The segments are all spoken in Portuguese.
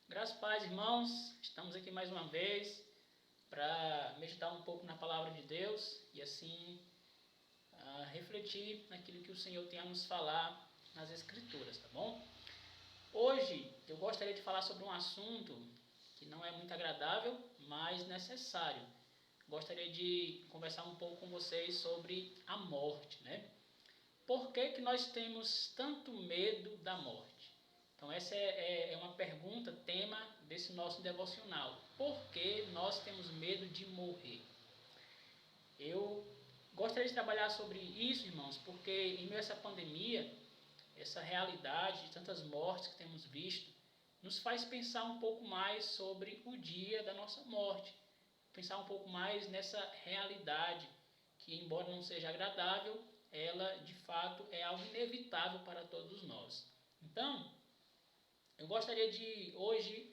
Graças a paz, irmãos, estamos aqui mais uma vez para meditar um pouco na palavra de Deus e assim refletir naquilo que o Senhor tem a nos falar nas Escrituras, tá bom? Hoje eu gostaria de falar sobre um assunto que não é muito agradável, mas necessário. Gostaria de conversar um pouco com vocês sobre a morte, né? Por que nós temos tanto medo da morte? Então essa é uma pergunta, tema desse nosso devocional. Por que nós temos medo de morrer? Eu gostaria de trabalhar sobre isso, irmãos, porque em meio a essa pandemia, essa realidade de tantas mortes que temos visto, nos faz pensar um pouco mais sobre o dia da nossa morte. Pensar um pouco mais nessa realidade que, embora não seja agradável, ela de fato é algo inevitável para todos nós. Então, eu gostaria de hoje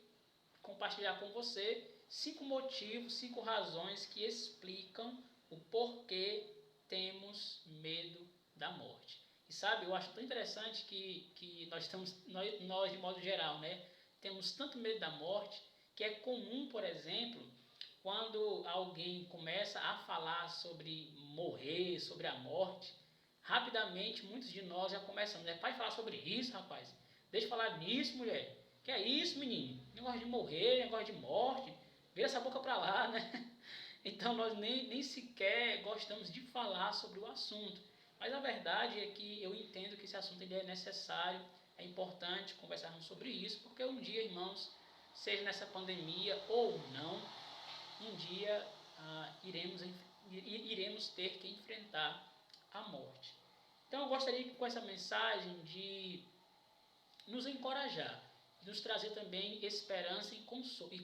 compartilhar com você 5 motivos, 5 razões que explicam o porquê temos medo da morte. E sabe, eu acho tão interessante que nós de modo geral, né, temos tanto medo da morte que é comum, por exemplo, quando alguém começa a falar sobre morrer, sobre a morte, rapidamente muitos de nós já começam, né? Pai, falar sobre isso, rapaz. Deixa eu falar nisso, mulher. Que é isso, menino? Negócio de morrer, negócio de morte. Vira essa boca pra lá, né? Então nós nem sequer gostamos de falar sobre o assunto. Mas a verdade é que eu entendo que esse assunto ele é necessário, é importante conversarmos sobre isso, porque um dia, irmãos, seja nessa pandemia ou não, um dia iremos ter que enfrentar a morte. Então eu gostaria com essa mensagem de nos encorajar, nos trazer também esperança e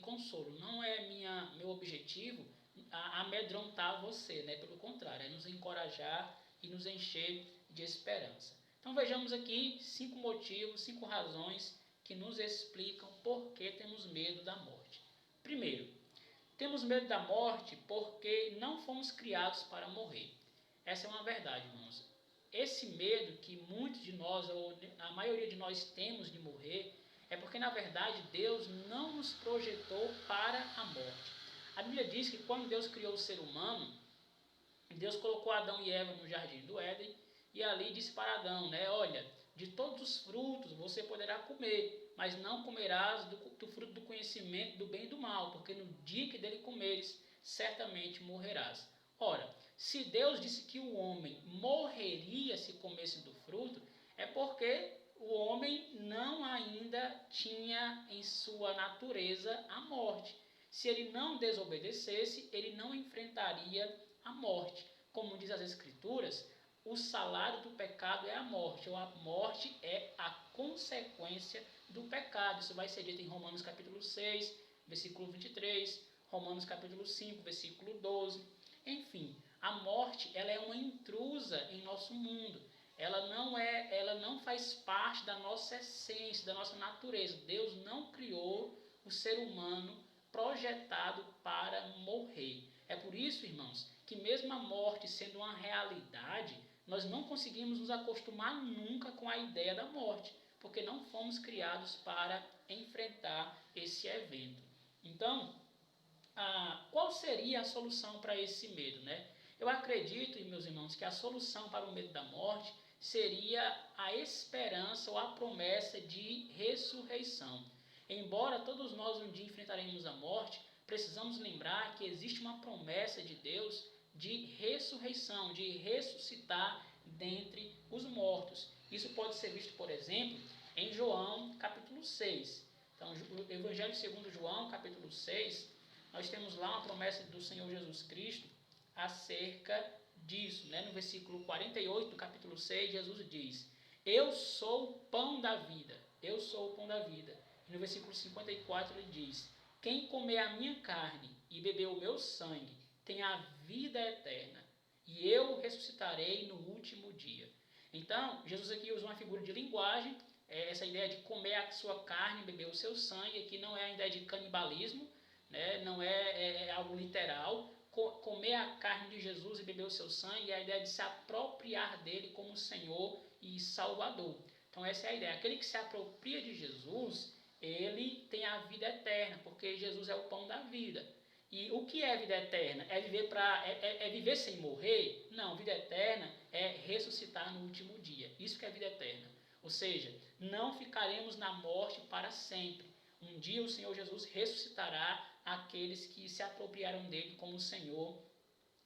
consolo. Não é meu objetivo amedrontar você, né? Pelo contrário, é nos encorajar e nos encher de esperança. Então vejamos aqui 5 motivos, 5 razões que nos explicam por que temos medo da morte. Primeiro, temos medo da morte porque não fomos criados para morrer. Essa é uma verdade, irmãos. Esse medo que muitos de nós, ou a maioria de nós temos de morrer, é porque na verdade Deus não nos projetou para a morte. A Bíblia diz que quando Deus criou o ser humano, Deus colocou Adão e Eva no jardim do Éden e ali disse para Adão, né, olha, de todos os frutos você poderá comer, mas não comerás do fruto do conhecimento do bem e do mal, porque no dia que dele comeres, certamente morrerás. Ora, se Deus disse que o homem morreria se comesse do fruto, é porque o homem não ainda tinha em sua natureza a morte. Se ele não desobedecesse, ele não enfrentaria a morte. Como diz as Escrituras, o salário do pecado é a morte, ou a morte é a consequência do pecado. Isso vai ser dito em Romanos capítulo 6, versículo 23, Romanos capítulo 5, versículo 12. Enfim, a morte ela é uma intrusa em nosso mundo. Ela não faz parte da nossa essência, da nossa natureza. Deus não criou o ser humano projetado para morrer. É por isso, irmãos, que mesmo a morte sendo uma realidade, nós não conseguimos nos acostumar nunca com a ideia da morte, porque não fomos criados para enfrentar esse evento. Então, qual seria a solução para esse medo, né? Eu acredito, meus irmãos, que a solução para o medo da morte seria a esperança ou a promessa de ressurreição. Embora todos nós um dia enfrentaremos a morte, precisamos lembrar que existe uma promessa de Deus de ressurreição, de ressuscitar dentre os mortos. Isso pode ser visto, por exemplo, em João capítulo 6. Então, o Evangelho segundo João capítulo 6, nós temos lá uma promessa do Senhor Jesus Cristo acerca disso, né? No versículo 48 do capítulo 6, Jesus diz: eu sou o pão da vida, eu sou o pão da vida. E no versículo 54 ele diz: quem comer a minha carne e beber o meu sangue tem a vida eterna, e eu ressuscitarei no último dia. Então, Jesus aqui usa uma figura de linguagem, essa ideia de comer a sua carne e beber o seu sangue, aqui não é a ideia de canibalismo, né? Não é algo literal. Comer a carne de Jesus e beber o seu sangue é a ideia de se apropriar dele como Senhor e Salvador. Então essa é a ideia. Aquele que se apropria de Jesus, ele tem a vida eterna, porque Jesus é o pão da vida. E o que é vida eterna? É viver sem morrer? Não, vida eterna é ressuscitar no último dia. Isso que é vida eterna. Ou seja, não ficaremos na morte para sempre. Um dia o Senhor Jesus ressuscitará aqueles que se apropriaram dele como Senhor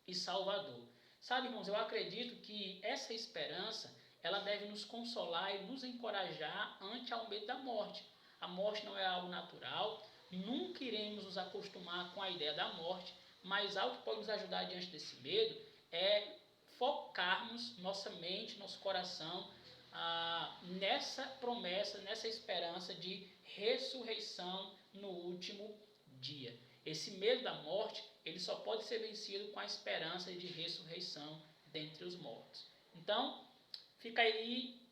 e Salvador. Sabe, irmãos, eu acredito que essa esperança, ela deve nos consolar e nos encorajar ante ao medo da morte. A morte não é algo natural, nunca iremos nos acostumar com a ideia da morte, mas algo que pode nos ajudar diante desse medo é focarmos nossa mente, nosso coração nessa promessa, nessa esperança de ressurreição no último dia. Esse medo da morte, ele só pode ser vencido com a esperança de ressurreição dentre os mortos. Então, fica aí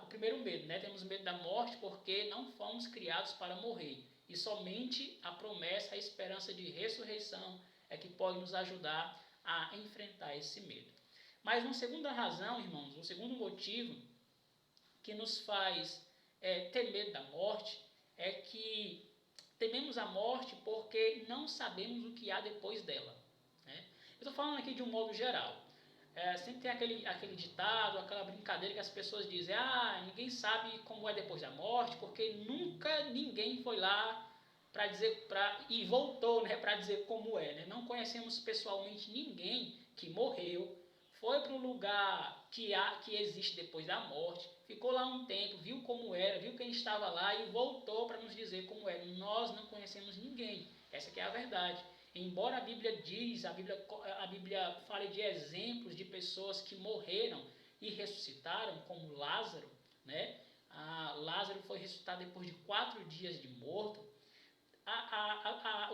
o primeiro medo, né? Temos medo da morte porque não fomos criados para morrer. E somente a promessa, a esperança de ressurreição é que pode nos ajudar a enfrentar esse medo. Mas uma segunda razão, irmãos, um segundo motivo que nos faz ter medo da morte é que tememos a morte porque não sabemos o que há depois dela. Né? Eu estou falando aqui de um modo geral. Sempre tem aquele ditado, aquela brincadeira que as pessoas dizem: ninguém sabe como é depois da morte, porque nunca ninguém foi lá para dizer, e voltou, né, para dizer como é. Né? Não conhecemos pessoalmente ninguém que morreu, foi para um lugar que existe depois da morte, ficou lá um tempo, viu como era, viu quem estava lá e voltou para nos dizer como era. Nós não conhecemos ninguém. Essa que é a verdade. Embora a Bíblia fale de exemplos de pessoas que morreram e ressuscitaram, como Lázaro, né? Lázaro foi ressuscitado depois de 4 dias de morto.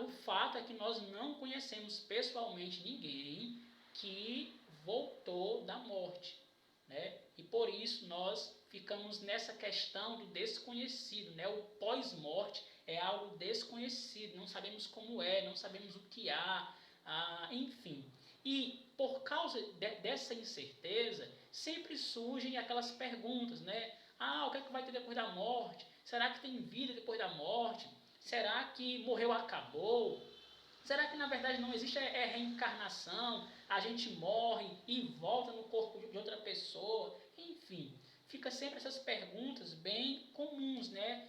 O fato é que nós não conhecemos pessoalmente ninguém que voltou da morte, né? E por isso nós ficamos nessa questão do desconhecido, né? O pós-morte é algo desconhecido, não sabemos como é, não sabemos o que há, enfim. E por causa dessa incerteza, sempre surgem aquelas perguntas, né? O que é que vai ter depois da morte? Será que tem vida depois da morte? Será que morreu, acabou? Será que na verdade não existe reencarnação? A gente morre e volta no corpo de outra pessoa? Enfim, fica sempre essas perguntas bem comuns, né?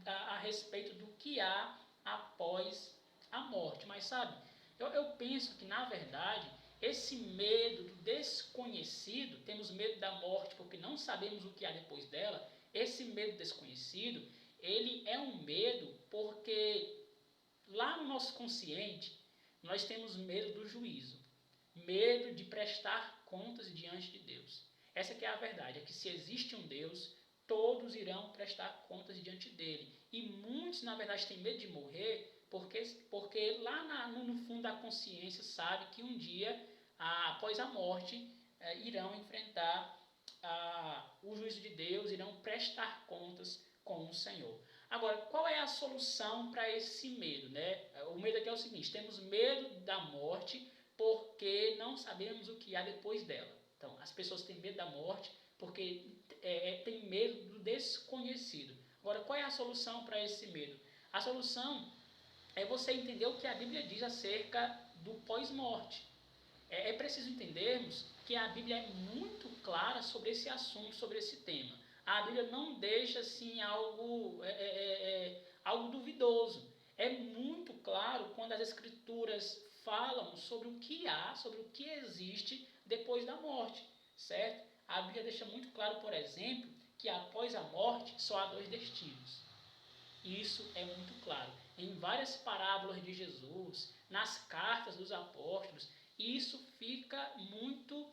A respeito do que há após a morte. Mas sabe, eu penso que na verdade esse medo do desconhecido, temos medo da morte porque não sabemos o que há depois dela, esse medo desconhecido, ele é um medo porque lá no nosso consciente nós temos medo do juízo, medo de prestar contas diante de Deus. Essa que é a verdade, é que se existe um Deus, todos irão prestar contas diante dele. E muitos, na verdade, têm medo de morrer porque lá no fundo da consciência sabe que um dia, após a morte, irão enfrentar o juízo de Deus, irão prestar contas com o Senhor. Agora, qual é a solução para esse medo? Né? O medo aqui é o seguinte: temos medo da morte porque não sabemos o que há depois dela. Então, as pessoas têm medo da morte porque têm medo do desconhecido. Agora, qual é a solução para esse medo? A solução é você entender o que a Bíblia diz acerca do pós-morte. É preciso entendermos que a Bíblia é muito clara sobre esse assunto, sobre esse tema. A Bíblia não deixa assim algo duvidoso. É muito claro quando as Escrituras falam sobre o que há, sobre o que existe depois da morte, certo? A Bíblia deixa muito claro, por exemplo, que após a morte só há 2 destinos. Isso é muito claro. Em várias parábolas de Jesus, nas cartas dos apóstolos, isso fica muito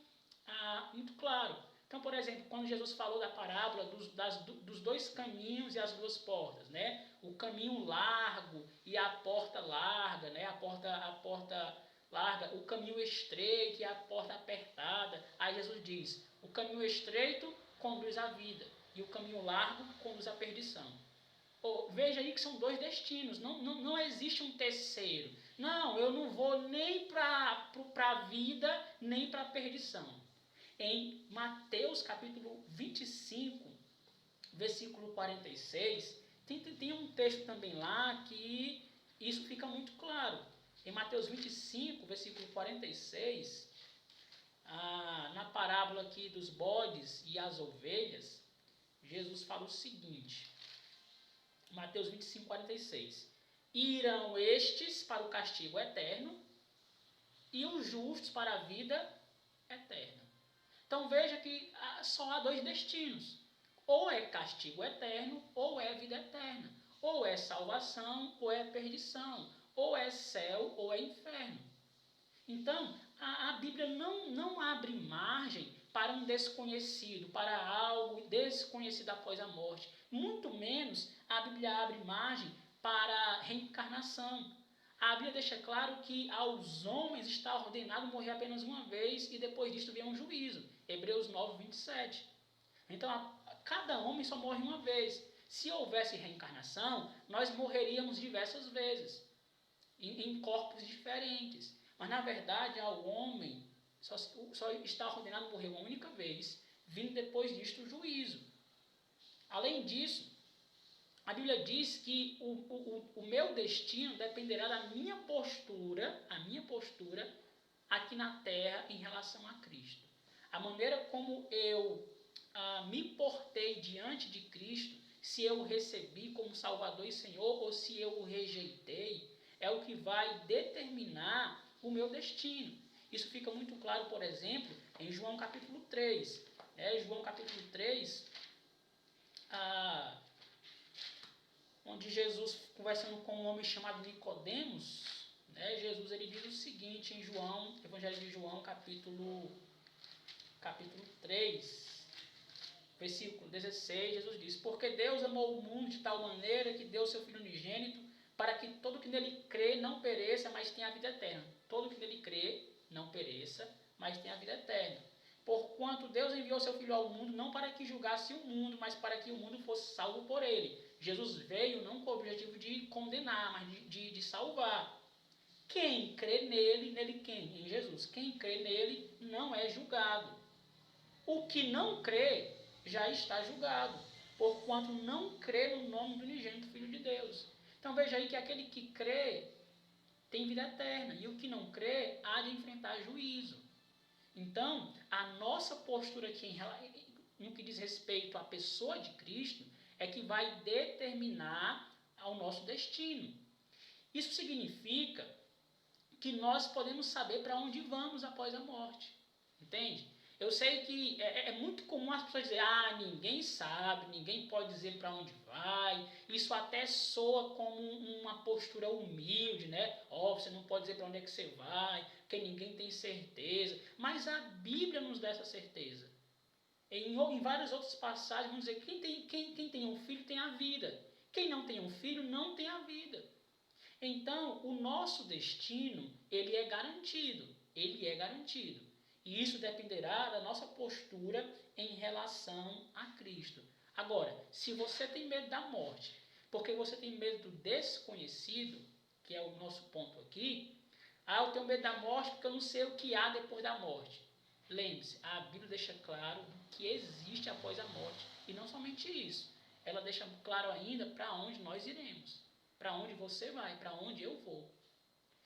claro. Então, por exemplo, quando Jesus falou da parábola dos 2 caminhos e as 2 portas, né? O caminho largo e a porta larga, né? A porta larga, o caminho estreito e a porta apertada. Aí Jesus diz: o caminho estreito conduz à vida e o caminho largo conduz à perdição. Veja aí que são 2 destinos, não existe um terceiro. Não, eu não vou nem para a vida, nem para a perdição. Em Mateus capítulo 25, versículo 46, Tem um texto também lá que isso fica muito claro. Em Mateus 25, versículo 46, na parábola aqui dos bodes e as ovelhas, Jesus fala o seguinte, Mateus 25, 46. Irão estes para o castigo eterno e os justos para a vida eterna. Então veja que só há dois destinos. Ou é castigo eterno, ou é vida eterna. Ou é salvação, ou é perdição. Ou é céu, ou é inferno. Então, a Bíblia não abre margem para um desconhecido, para algo desconhecido após a morte. Muito menos a Bíblia abre margem para a reencarnação. A Bíblia deixa claro que aos homens está ordenado morrer apenas uma vez e depois disto vem um juízo. Hebreus 9, 27. Então, cada homem só morre uma vez. Se houvesse reencarnação, nós morreríamos diversas vezes, em corpos diferentes. Mas, na verdade, ao homem só está ordenado morrer uma única vez, vindo depois disto o juízo. Além disso, a Bíblia diz que o meu destino dependerá da minha postura aqui na terra em relação a Cristo. A maneira como eu me portei diante de Cristo, se eu o recebi como Salvador e Senhor ou se eu o rejeitei, é o que vai determinar o meu destino. Isso fica muito claro, por exemplo, em João capítulo 3. João capítulo 3, onde Jesus, conversando com um homem chamado Nicodemos, Jesus ele diz o seguinte em João, Evangelho de João, capítulo 3, versículo 16, Jesus diz: porque Deus amou o mundo de tal maneira que deu seu Filho unigênito, para que todo que nele crê não pereça, mas tenha a vida eterna. Todo que nele crê não pereça, mas tenha a vida eterna. Porquanto Deus enviou seu Filho ao mundo, não para que julgasse o mundo, mas para que o mundo fosse salvo por ele. Jesus veio não com o objetivo de condenar, mas de salvar. Quem crê nele quem? Em Jesus. Quem crê nele não é julgado. O que não crê já está julgado, porquanto não crê no nome do unigênito Filho de Deus. Então veja aí que aquele que crê tem vida eterna, e o que não crê há de enfrentar juízo. Então, a nossa postura aqui no que diz respeito à pessoa de Cristo é que vai determinar o nosso destino. Isso significa que nós podemos saber para onde vamos após a morte. Entende? Eu sei que é muito comum as pessoas dizerem, ninguém sabe, ninguém pode dizer para onde vai. Isso até soa como uma postura humilde, né? Você não pode dizer para onde é que você vai, porque ninguém tem certeza. Mas a Bíblia nos dá essa certeza. Em várias outras passagens, vamos dizer, quem tem um filho tem a vida. Quem não tem um filho não tem a vida. Então, o nosso destino, ele é garantido. E isso dependerá da nossa postura em relação a Cristo. Agora, se você tem medo da morte, porque você tem medo do desconhecido, que é o nosso ponto aqui, eu tenho medo da morte porque eu não sei o que há depois da morte. Lembre-se, a Bíblia deixa claro que existe após a morte. E não somente isso, ela deixa claro ainda para onde nós iremos, para onde você vai, para onde eu vou.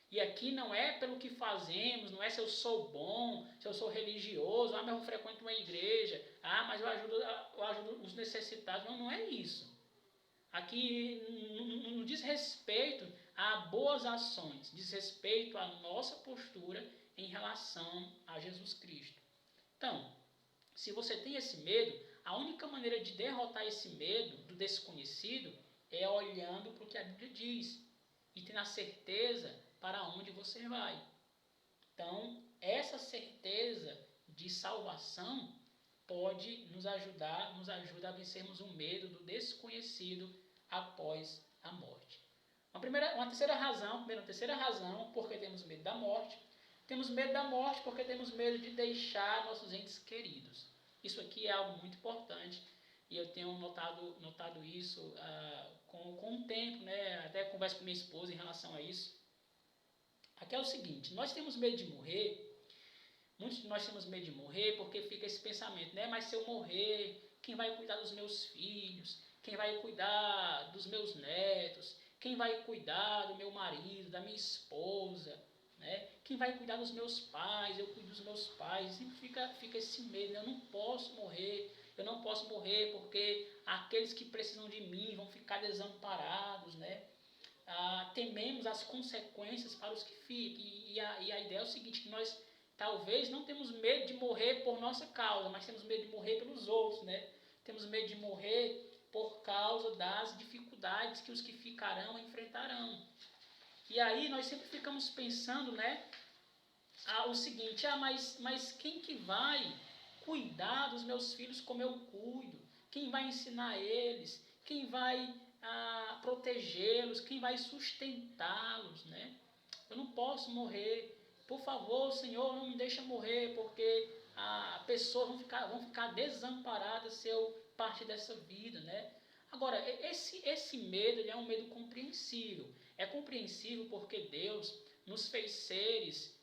E aqui não é pelo que fazemos, não é se eu sou bom, se eu sou religioso, mas eu frequento uma igreja, mas eu ajudo os necessitados. Não é isso. Aqui não diz respeito a boas ações, diz respeito à nossa postura em relação a Jesus Cristo. Então, se você tem esse medo, a única maneira de derrotar esse medo do desconhecido é olhando para o que a Bíblia diz e tendo a certeza para onde você vai. Então, essa certeza de salvação nos ajuda a vencermos o medo do desconhecido após a morte. Uma terceira razão, porque temos medo da morte. Temos medo da morte porque temos medo de deixar nossos entes queridos. Isso aqui é algo muito importante e eu tenho notado isso com o tempo, né? Até converso com minha esposa em relação a isso. Aqui é o seguinte, nós temos medo de morrer, muitos de nós temos medo de morrer porque fica esse pensamento, né? Mas se eu morrer, quem vai cuidar dos meus filhos? quem vai cuidar dos meus netos, quem vai cuidar do meu marido, da minha esposa, né? Quem vai cuidar dos meus pais, eu cuido dos meus pais. Sempre fica esse medo, né? Eu não posso morrer porque aqueles que precisam de mim vão ficar desamparados, né? Tememos as consequências para os que ficam. E a ideia é o seguinte, que nós talvez não temos medo de morrer por nossa causa, mas temos medo de morrer pelos outros, né? Temos medo de morrer por causa das dificuldades que os que ficarão enfrentarão. E aí nós sempre ficamos pensando, né? O seguinte, mas quem que vai cuidar dos meus filhos como eu cuido? Quem vai ensinar eles? Quem vai protegê-los? Quem vai sustentá-los, né? Eu não posso morrer. Por favor, Senhor, não me deixa morrer, porque pessoas vão ficar desamparadas se eu partir dessa vida, né? Agora, esse medo, ele é um medo compreensível. É compreensível porque Deus nos fez seres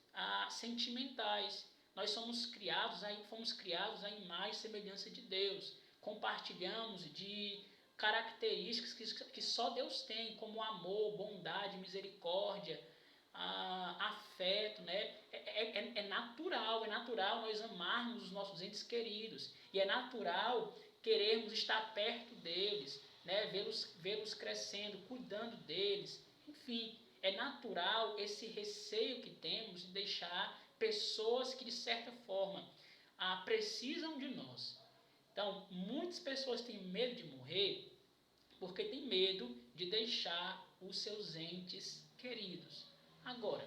sentimentais. Nós fomos criados à imagem e semelhança de Deus. Compartilhamos de características que só Deus tem, como amor, bondade, misericórdia, afeto, né? É natural nós amarmos os nossos entes queridos. E é natural querermos estar perto deles, né? Vê-los crescendo, cuidando deles. Enfim, é natural esse receio que temos de deixar pessoas que, de certa forma, precisam de nós. Então, muitas pessoas têm medo de morrer porque têm medo de deixar os seus entes queridos. Agora,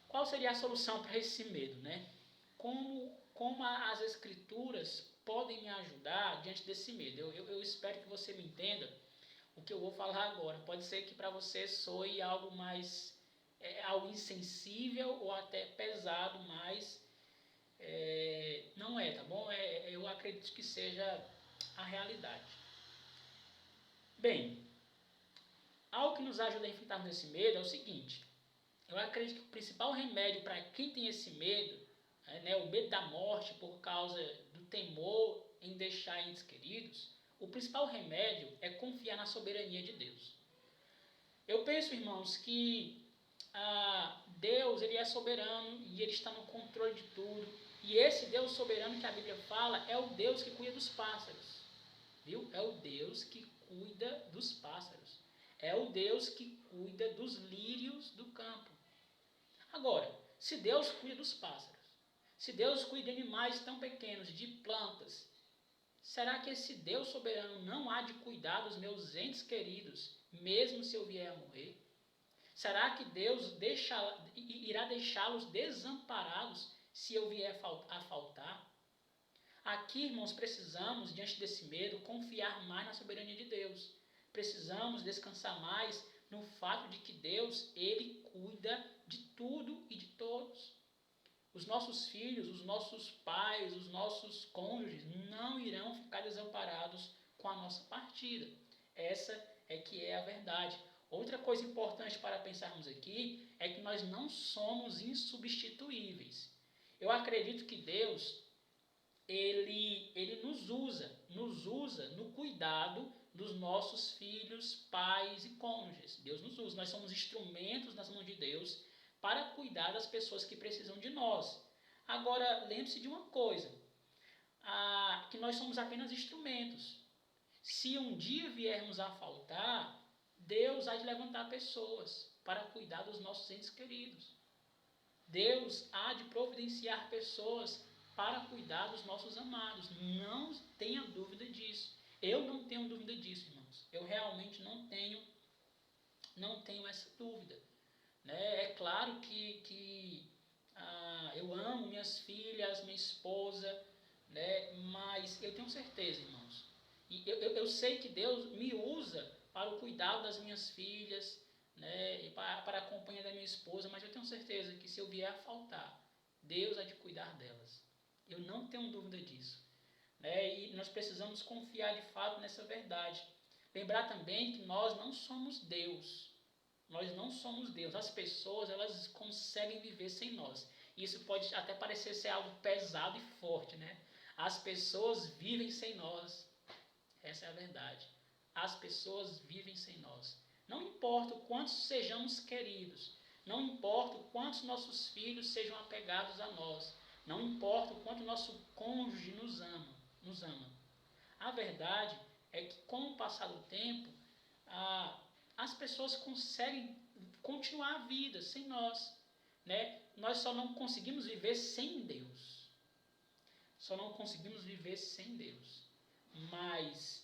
qual seria a solução para esse medo, né? Como as Escrituras podem me ajudar diante desse medo? Eu espero que você me entenda o que eu vou falar agora. Pode ser que para você soe algo mais, algo insensível ou até pesado, mas não é, tá bom? Eu acredito que seja a realidade. Bem, algo que nos ajuda a enfrentar esse medo é o seguinte. Eu acredito que o principal remédio para quem tem esse medo, né, o medo da morte por causa do temor em deixar entes queridos, o principal remédio é confiar na soberania de Deus. Eu penso, irmãos, que Deus, ele é soberano e ele está no controle de tudo. E esse Deus soberano que a Bíblia fala é o Deus que cuida dos pássaros. Viu? É o Deus que cuida dos pássaros. É o Deus que cuida dos lírios do campo. Agora, se Deus cuida dos pássaros, se Deus cuida de animais tão pequenos, de plantas, será que esse Deus soberano não há de cuidar dos meus entes queridos, mesmo se eu vier a morrer? Será que Deus irá deixá-los desamparados se eu vier a faltar? Aqui, irmãos, precisamos, diante desse medo, confiar mais na soberania de Deus. Precisamos descansar mais no fato de que Deus, ele cuida de tudo e de todos. Os nossos filhos, os nossos pais, os nossos cônjuges não irão ficar desamparados com a nossa partida. Essa é que é a verdade. Outra coisa importante para pensarmos aqui é que nós não somos insubstituíveis. Eu acredito que Deus, ele nos usa no cuidado dos nossos filhos, pais e cônjuges. Deus nos usa. Nós somos instrumentos nas mãos de Deus para cuidar das pessoas que precisam de nós. Agora, lembre-se de uma coisa, que nós somos apenas instrumentos. Se um dia viermos a faltar, Deus há de levantar pessoas para cuidar dos nossos entes queridos. Deus há de providenciar pessoas para cuidar dos nossos amados. Não tenha dúvida disso. Eu não tenho dúvida disso, irmãos. Eu realmente não tenho essa dúvida. Né? É claro que eu amo minhas filhas, minha esposa, né? Mas eu tenho certeza, irmãos. E eu sei que Deus me usa para o cuidado das minhas filhas, né? E para a companhia da minha esposa, mas eu tenho certeza que se eu vier a faltar, Deus há de cuidar delas. Eu não tenho dúvida disso. Né? E nós precisamos confiar de fato nessa verdade. Lembrar também que nós não somos Deus. Nós não somos Deus. As pessoas, elas conseguem viver sem nós. Isso pode até parecer ser algo pesado e forte, né? As pessoas vivem sem nós. Essa é a verdade. As pessoas vivem sem nós. Não importa o quanto sejamos queridos, não importa o quanto nossos filhos sejam apegados a nós, não importa o quanto nosso cônjuge nos ama. A verdade é que com o passar do tempo, as pessoas conseguem continuar a vida sem nós, né? Nós só não conseguimos viver sem Deus. Só não conseguimos viver sem Deus. Mas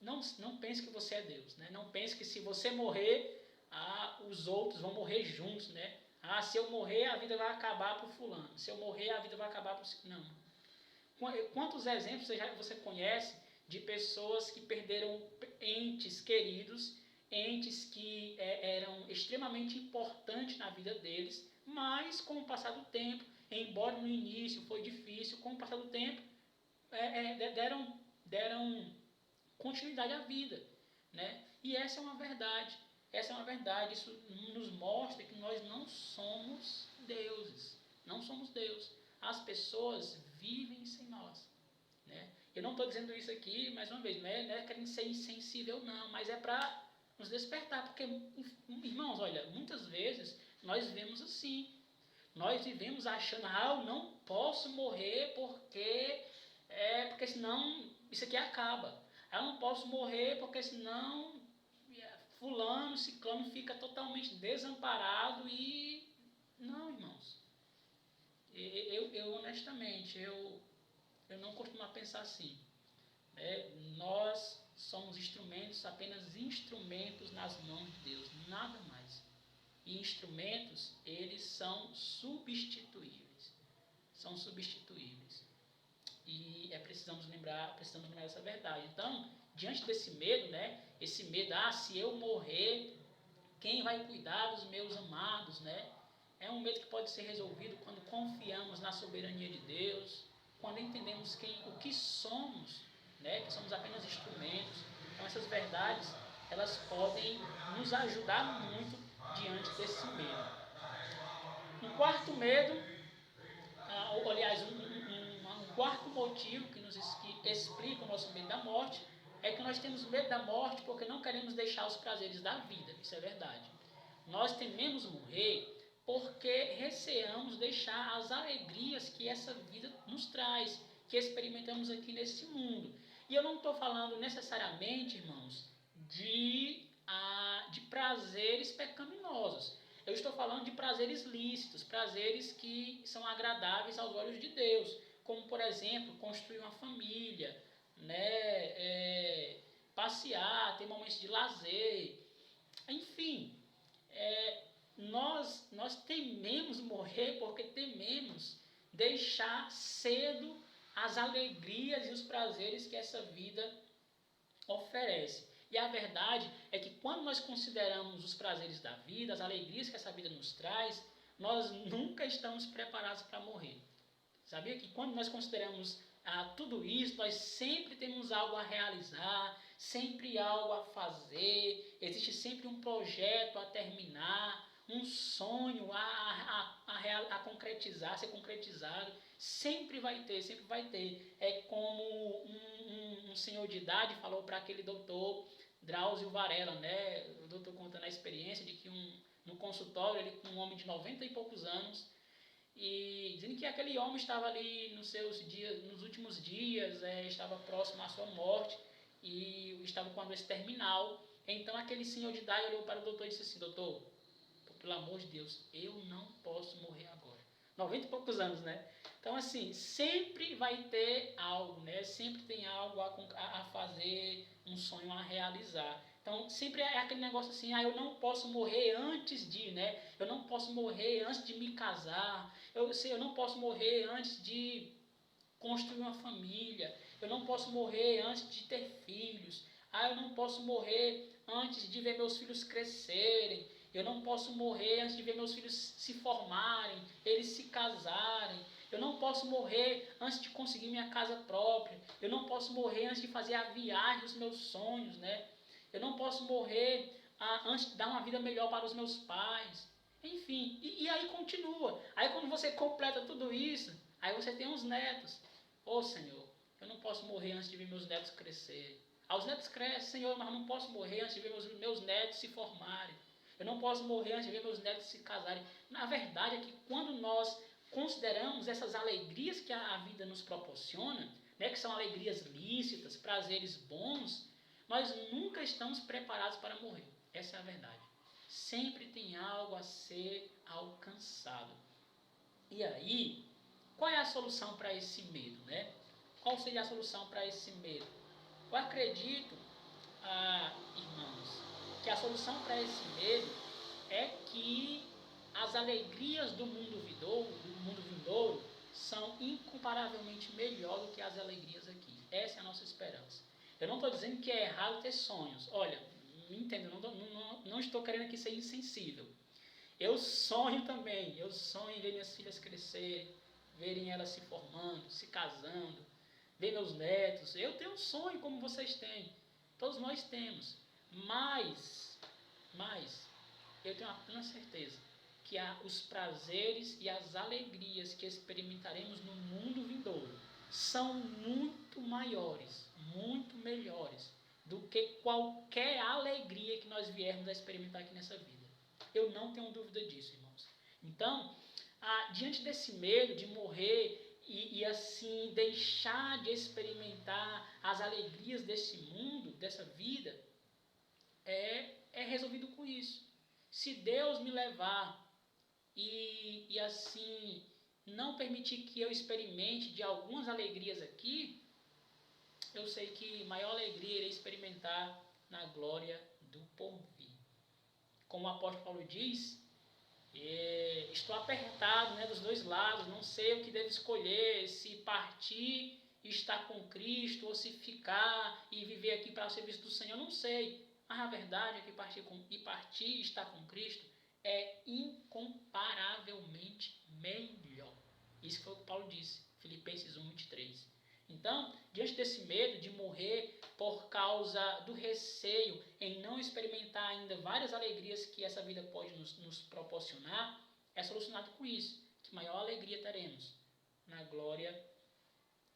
não pense que você é Deus, né? Não pense que se você morrer, os outros vão morrer juntos, né? Se eu morrer, a vida vai acabar para o fulano. Se eu morrer, a vida vai acabar para o... Não. Quantos exemplos você conhece de pessoas que perderam entes queridos, entes que eram extremamente importantes na vida deles, mas com o passar do tempo, embora no início foi difícil, com o passar do tempo deram continuidade à vida, né? E essa é uma verdade. Isso nos mostra que nós não somos deuses. Não somos Deus. As pessoas vivem sem nós, né? Eu não estou dizendo isso aqui, mais uma vez, não é querendo ser insensível, não, mas é para nos despertar, porque, irmãos, olha, muitas vezes nós vivemos assim. Nós vivemos achando, eu não posso morrer porque senão isso aqui acaba. Eu não posso morrer porque senão fulano, ciclano fica totalmente desamparado e... Não, irmãos. Eu honestamente, eu não costumo pensar assim. Nós somos instrumentos, apenas instrumentos nas mãos de Deus, nada mais. E instrumentos, eles são substituíveis. São substituíveis. E precisamos lembrar essa verdade. Então, diante desse medo, né? Esse medo, se eu morrer, quem vai cuidar dos meus amados, né? É um medo que pode ser resolvido quando confiamos na soberania de Deus, quando entendemos o que somos, né? Que somos apenas instrumentos. Então, essas verdades, elas podem nos ajudar muito diante desse medo. Um quarto medo, aliás, um quarto motivo que explica o nosso medo da morte é que nós temos medo da morte porque não queremos deixar os prazeres da vida. Isso é verdade. Nós tememos morrer porque receamos deixar as alegrias que essa vida nos traz, que experimentamos aqui nesse mundo. E eu não estou falando necessariamente, irmãos, de prazeres pecaminosos. Eu estou falando de prazeres lícitos, prazeres que são agradáveis aos olhos de Deus, como, por exemplo, construir uma família, né, passear, ter momentos de lazer, enfim. Nós tememos morrer porque tememos deixar cedo as alegrias e os prazeres que essa vida oferece. E a verdade é que quando nós consideramos os prazeres da vida, as alegrias que essa vida nos traz, nós nunca estamos preparados para morrer. Sabia que quando nós consideramos tudo isso, nós sempre temos algo a realizar, sempre algo a fazer, existe sempre um projeto a terminar, um sonho a concretizar, ser concretizado, sempre vai ter. É como um senhor de idade falou para aquele doutor Drauzio Varela, né? O doutor contando a experiência de que no consultório, ele com um homem de 90 e poucos anos, e dizendo que aquele homem estava ali nos últimos dias, estava próximo à sua morte e estava com a doença terminal. Então aquele senhor de idade olhou para o doutor e disse assim: doutor, pelo amor de Deus, eu não posso morrer agora. 90 e poucos anos, né? Então, assim, sempre vai ter algo, né? Sempre tem algo a fazer, um sonho a realizar. Então, sempre é aquele negócio assim, eu não posso morrer antes de, né? Eu não posso morrer antes de me casar. Eu não posso morrer antes de construir uma família. Eu não posso morrer antes de ter filhos. Eu não posso morrer antes de ver meus filhos crescerem. Eu não posso morrer antes de ver meus filhos se formarem, eles se casarem. Eu não posso morrer antes de conseguir minha casa própria. Eu não posso morrer antes de fazer a viagem dos meus sonhos, né? Eu não posso morrer antes de dar uma vida melhor para os meus pais. Enfim, e aí continua. Aí quando você completa tudo isso, aí você tem os netos. Senhor, Eu não posso morrer antes de ver meus netos crescer. Os netos crescem, Senhor, mas eu não posso morrer antes de ver meus netos se formarem. Eu não posso morrer antes de ver meus netos se casarem. Na verdade é que quando nós consideramos essas alegrias que a vida nos proporciona, né, que são alegrias lícitas, prazeres bons, nós nunca estamos preparados para morrer. Essa é a verdade. Sempre tem algo a ser alcançado. E aí, qual é a solução para esse medo, né? Qual seria a solução para esse medo? Eu acredito, irmãos, que a solução para esse medo é que as alegrias do mundo vindouro são incomparavelmente melhor do que as alegrias aqui. Essa é a nossa esperança. Eu não estou dizendo que é errado ter sonhos. Olha, me entenda, não estou querendo aqui ser insensível. Eu sonho também. Eu sonho em ver minhas filhas crescerem, verem elas se formando, se casando, ver meus netos. Eu tenho um sonho como vocês têm. Todos nós temos. Mas eu tenho uma plena certeza que os prazeres e as alegrias que experimentaremos no mundo vindouro são muito maiores, muito melhores do que qualquer alegria que nós viermos a experimentar aqui nessa vida. Eu não tenho dúvida disso, irmãos. Então, diante desse medo de morrer e assim deixar de experimentar as alegrias desse mundo, dessa vida, é resolvido com isso. Se Deus me levar e assim não permitir que eu experimente de algumas alegrias aqui, eu sei que maior alegria irei experimentar na glória do porvir. Como o apóstolo Paulo diz, estou apertado, né, dos dois lados, não sei o que devo escolher, se partir e estar com Cristo, ou se ficar e viver aqui para o serviço do Senhor, não sei. Mas a verdade é que partir e estar com Cristo é incomparavelmente melhor. Isso foi o que Paulo disse, Filipenses 1:23. Então, diante desse medo de morrer por causa do receio em não experimentar ainda várias alegrias que essa vida pode nos proporcionar, é solucionado com isso, que maior alegria teremos na glória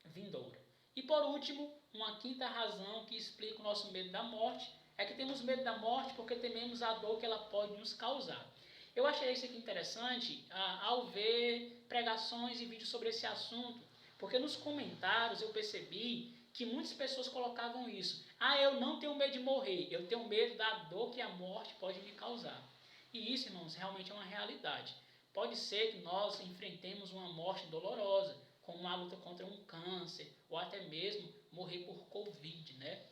vindoura. E por último, uma quinta razão que explica o nosso medo da morte, é que temos medo da morte porque tememos a dor que ela pode nos causar. Eu achei isso aqui interessante ao ver pregações e vídeos sobre esse assunto, porque nos comentários eu percebi que muitas pessoas colocavam isso. Eu não tenho medo de morrer, eu tenho medo da dor que a morte pode me causar. E isso, irmãos, realmente é uma realidade. Pode ser que nós enfrentemos uma morte dolorosa, como uma luta contra um câncer, ou até mesmo morrer por Covid, né?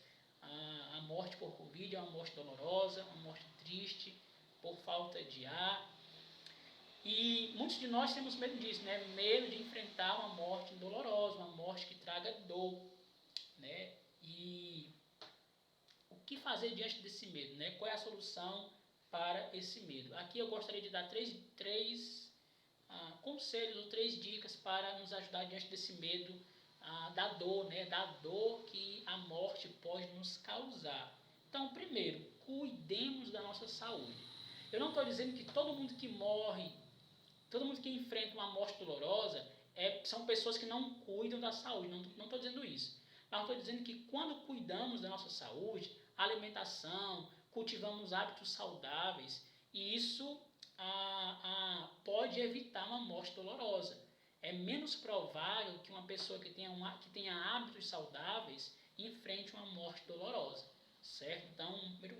A morte por Covid é uma morte dolorosa, uma morte triste, por falta de ar. E muitos de nós temos medo disso, né? Medo de enfrentar uma morte dolorosa, uma morte que traga dor, né? E o que fazer diante desse medo, né? Qual é a solução para esse medo? Aqui eu gostaria de dar três conselhos ou 3 dicas para nos ajudar diante desse medo da dor, né? Da dor que a morte pode nos causar. Então, primeiro, cuidemos da nossa saúde. Eu não estou dizendo que todo mundo que morre, todo mundo que enfrenta uma morte dolorosa, são pessoas que não cuidam da saúde. Não estou dizendo isso. Mas estou dizendo que quando cuidamos da nossa saúde, alimentação, cultivamos hábitos saudáveis, e isso pode evitar uma morte dolorosa. É menos provável que uma pessoa que tenha hábitos saudáveis enfrente uma morte dolorosa, certo? Então,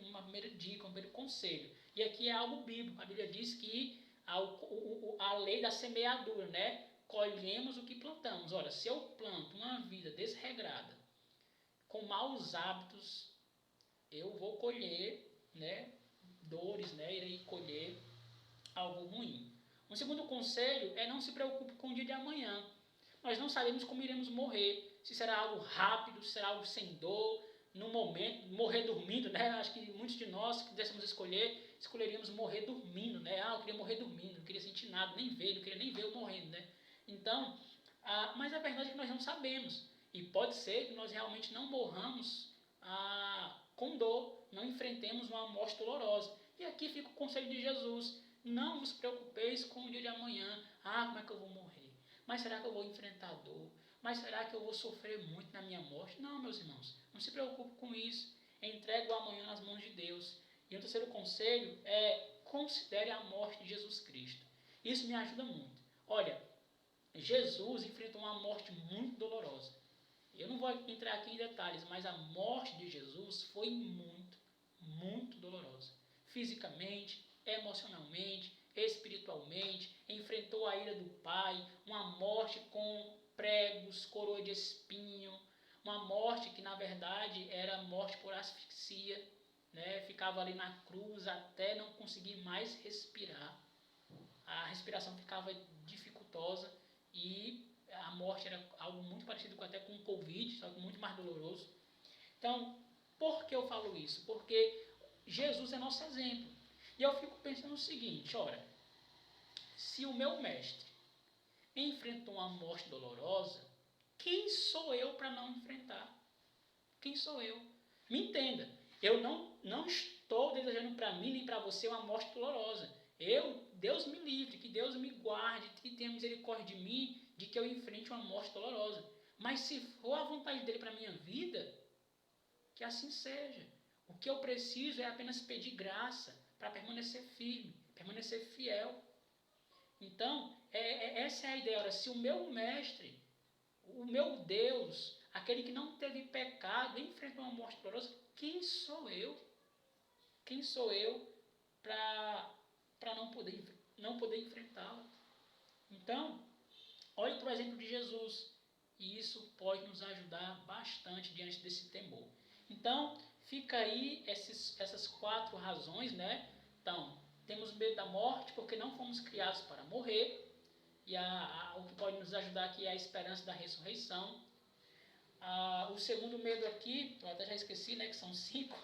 uma primeira dica, um primeiro conselho. E aqui é algo bíblico. A Bíblia diz que a lei da semeadura, né? Colhemos o que plantamos. Ora, se eu planto uma vida desregrada, com maus hábitos, eu vou colher, né, dores, né? Irei colher algo ruim. Um segundo conselho é não se preocupe com o dia de amanhã. Nós não sabemos como iremos morrer. Se será algo rápido, se será algo sem dor, no momento, morrer dormindo, né? Acho que muitos de nós, que pudéssemos escolher, escolheríamos morrer dormindo, né? Eu queria morrer dormindo, não queria sentir nada, não queria nem ver eu morrendo, né? Então, mas a verdade é que nós não sabemos. E pode ser que nós realmente não morramos com dor, não enfrentemos uma morte dolorosa. E aqui fica o conselho de Jesus. Não vos preocupeis com o dia de amanhã. Como é que eu vou morrer? Mas será que eu vou enfrentar dor? mas será que eu vou sofrer muito na minha morte? Não, meus irmãos, não se preocupe com isso. Entregue o amanhã nas mãos de Deus. E o terceiro conselho é: considere a morte de Jesus Cristo. Isso me ajuda muito. Olha, Jesus enfrentou uma morte muito dolorosa. Eu não vou entrar aqui em detalhes, mas a morte de Jesus foi muito, muito dolorosa. Fisicamente, emocionalmente, espiritualmente, enfrentou a ira do Pai, uma morte com pregos, coroa de espinho, uma morte que na verdade era morte por asfixia, né? Ficava ali na cruz até não conseguir mais respirar. A respiração ficava dificultosa e a morte era algo muito parecido até com o Covid, só que muito mais doloroso. Então, por que eu falo isso? Porque Jesus é nosso exemplo. E eu fico pensando o seguinte, ora, se o meu mestre enfrentou uma morte dolorosa, quem sou eu para não enfrentar? Quem sou eu? Me entenda, eu não estou desejando para mim nem para você uma morte dolorosa. Deus me livre, que Deus me guarde, que tenha misericórdia de mim, de que eu enfrente uma morte dolorosa. Mas se for a vontade dele para a minha vida, que assim seja. O que eu preciso é apenas pedir graça para permanecer firme, permanecer fiel. Então, essa é a ideia. Ora, se o meu mestre, o meu Deus, aquele que não teve pecado, enfrentou uma morte dolorosa, quem sou eu? Quem sou eu para não poder enfrentá-la? Então, olhe para o exemplo de Jesus. E isso pode nos ajudar bastante diante desse temor. Então, fica aí essas 4 razões, né? Então, temos medo da morte porque não fomos criados para morrer. E o que pode nos ajudar aqui é a esperança da ressurreição. O segundo medo aqui, eu até já esqueci, né, que são 5.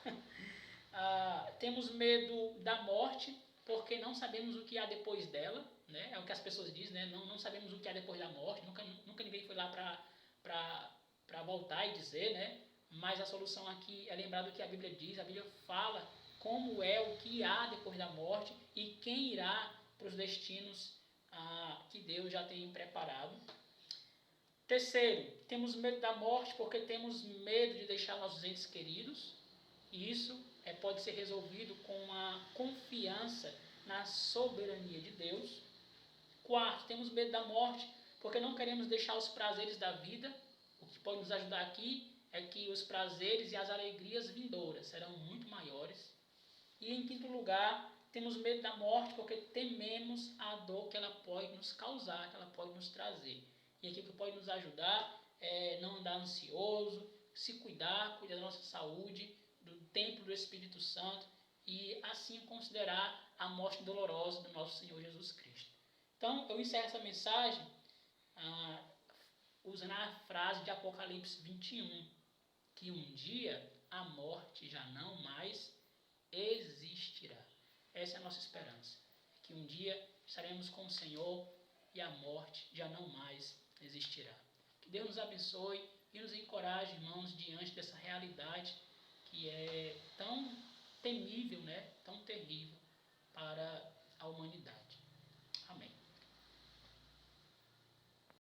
Temos medo da morte, porque não sabemos o que há depois dela, né? É o que as pessoas dizem, né? Não sabemos o que há depois da morte, nunca ninguém foi lá para voltar e dizer, né? Mas a solução aqui é lembrar do que a Bíblia diz. A Bíblia fala como é, o que há depois da morte e quem irá para os destinos que Deus já tem preparado. Terceiro, temos medo da morte porque temos medo de deixar nossos entes queridos. E isso pode ser resolvido com a confiança na soberania de Deus. Quarto, temos medo da morte porque não queremos deixar os prazeres da vida. O que pode nos ajudar aqui é que os prazeres e as alegrias vindouras serão muito maiores. E em quinto lugar, temos medo da morte porque tememos a dor que ela pode nos causar, que ela pode nos trazer. E aqui o que pode nos ajudar é não andar ansioso, se cuidar da nossa saúde, do templo do Espírito Santo e assim considerar a morte dolorosa do nosso Senhor Jesus Cristo. Então, eu encerro essa mensagem usando a frase de Apocalipse 21, que um dia a morte já não mais existirá. Essa é a nossa esperança, que um dia estaremos com o Senhor e a morte já não mais existirá. Que Deus nos abençoe e nos encoraje, irmãos, diante dessa realidade que é tão temível, né? Tão terrível para a humanidade.